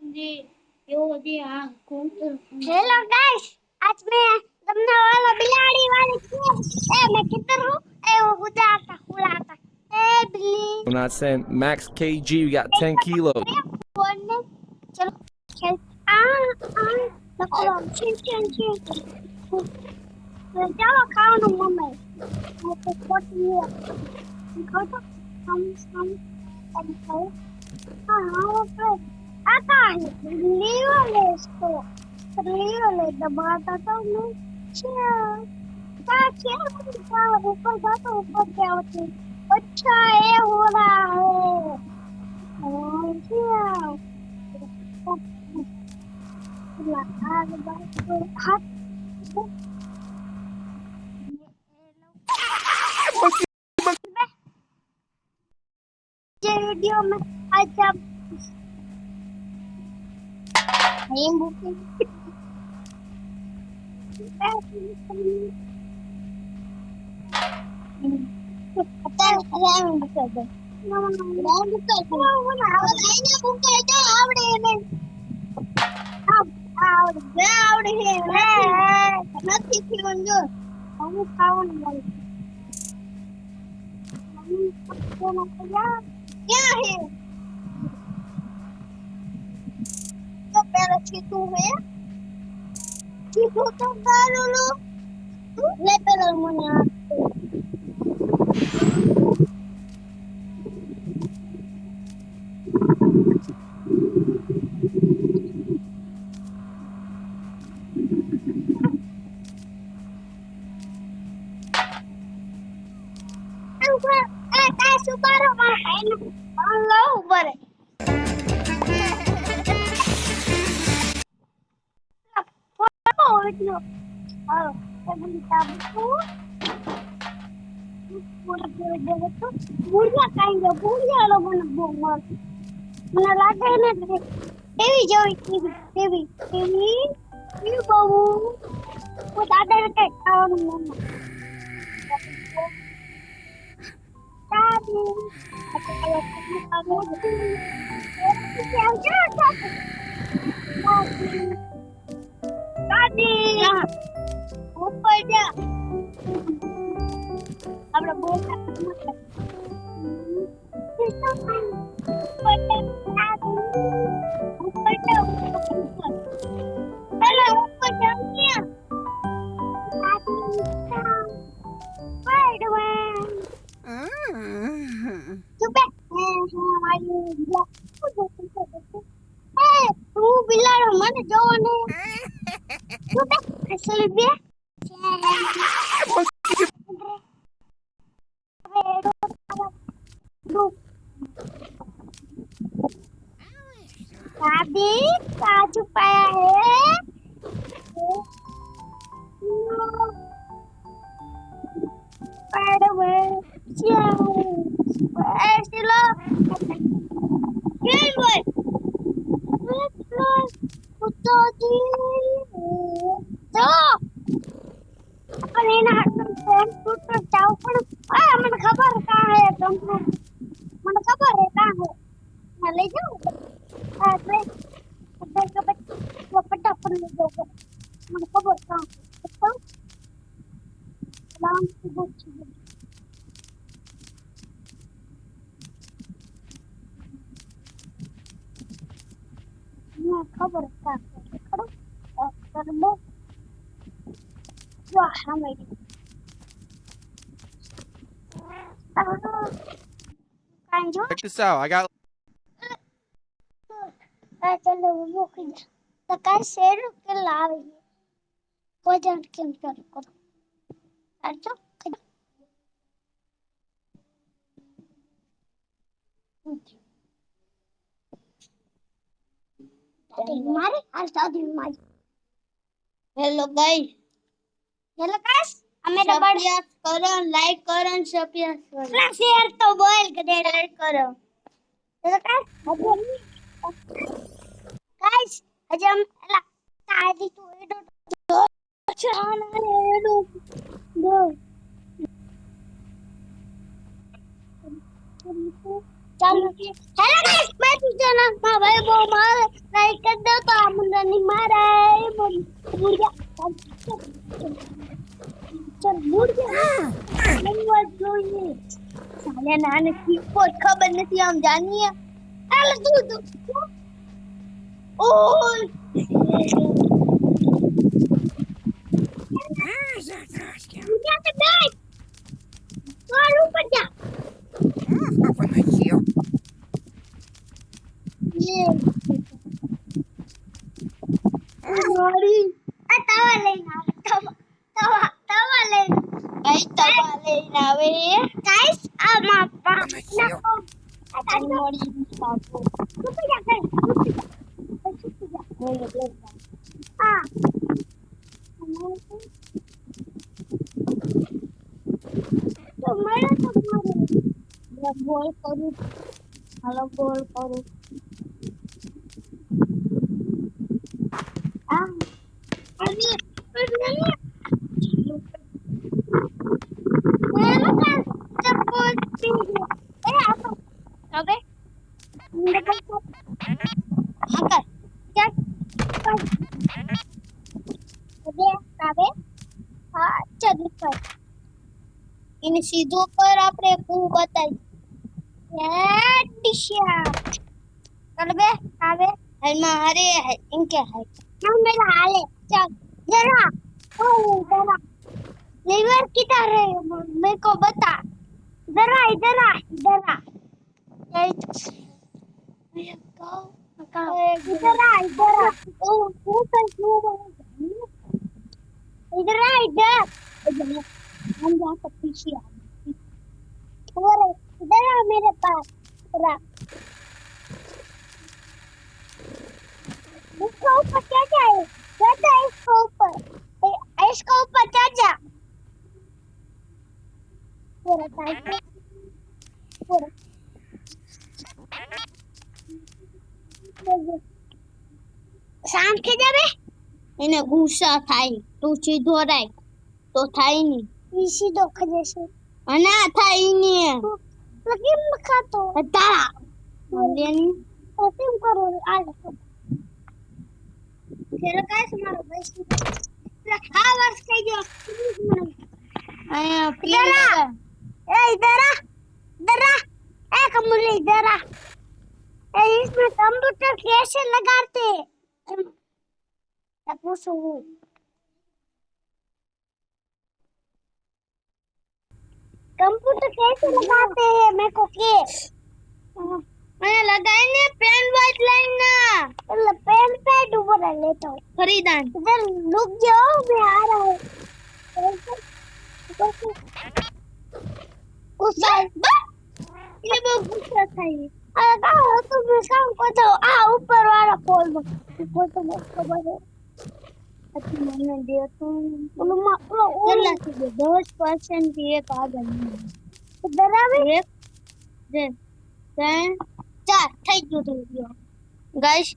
Hello guys, आज मैं तुमने वाला बिलाड़ी वाली थी। मैं किधर हूँ? वो उड़ाता उड़ाता। बिल्ली। I'm not saying max kg. We got 10 kilos. Phone में चलो खेल। लगो चीन। चलो खाओ ना मम्मी। मैं तो पोटी है। खाओ तो हम खाओ। हाँ आता है। बिल्ली वाले इसको। वाले दबाता तो मैं क्या ऊपर जाता ऊपर क्या होती। अच्छा ये हो रहा है। क्या हाथ वीडियो में आज आप नींबू के क्या है तो पहले चीकू है चीकू तो डालो लो ले पहले मुन्ना सुपारो हेलो ऊपर फोटो हां मैं ताबू बुढ़िया खाएंगे बुढ़िया लोगों ने बहुत મને લાગે ને ટીવી જોઈ ટીવી બહુ હું દાદા કે ખાવાનું મમ્મા દાદી દાદી ઉપર જા આપણે બોલતા તું બિલાડો મને જોવો ને અસલ બે दादी काजू पाया है મને ખબર કા હે મને ખબર હે કા હે मैं ले जाऊं अरे वो फटाफट ले जाओ મને ખબર કા તો લાંગ થી બુક મને ખબર કા કરો કરબો વાહ હમે કાંજો Check this out. I got चलो वो तो काय शेर के लावे वजन केम करो अच्छा मारे आज दादी मारी हेलो गाइस हमें डबल करो लाइक करो सब्सक्राइब शेयर तो बोल के शेयर करो हेलो गाइस आज हम ताजी तो चलो हेलो गाइस તું ચના માં ભાઈ બહુ મારે લાઈક કર દો તો આ મને નહીં મારે મુર્ગા ચલ મુર્ગા લેવા જોઈએ સાલે નાને કી ખબર નથી આમ જાનીએ આલે તું ઓય મુર્ગા તે બેઠ ચોર ઉપર જા ये Mari, tawa lane આવે tawa lane guys tawa lane આવે guys આ માપા નાખો આ મોડી પાપો સુપી જા કઈ સુપી જા આ તો મારે બોલ કરું હાલો બોલ કરું Ani, cepet tinggi. Apa? Oke. Angkat. Cek. Udah, kabe. Jadi kar. Ini સીધો કર આપણે કુ બતાઈ. ડિશા. કર બે, આવે. હલમાં હારે ઇનકે હે. हम मेरा हाल है चल जरा जरा लीवर किधर है मेरे को बता जरा इधर आ इधर आ इधर आ इधर हम जाकर पीछे आ इधर आ मेरे पास इसको ऊपर क्या जाए क्या इसको ऊपर क्या जा पूरा टाइट पूरा શાંત કે જાવે એને ગુસ્સા થાય તું સીધો રાખ તો થાય ની ઈ સીધો ખજે છે ના થાય ની તો કેમ ખાતો તારા લેની તો કેમ કરો આ Pero काय समारो बस हा वर्ष काय जो इधर आ कमल इधर आ इसमें कंप्यूटर कैसे लगाते हैं पूछो कंप्यूटर कैसे लगाते हैं मेरे को के मैंने लगाई ने पेन वाइट लाइन ना એટલે पेन पैड ऊपर लेता हूँ खरीदान इधर रुक जाओ मैं आ रहा हूँ गुस्सा ये बहुत गुस्सा था ये अरे कहाँ तो मैं काम करता हूँ ऊपर वाला पोल में ऊपर तो बहुत खबर है अच्छी मैंने दिया तो चला सीधे 10% की एक आ गई इधर आ एक चार થઈ ગયું ગાઈસ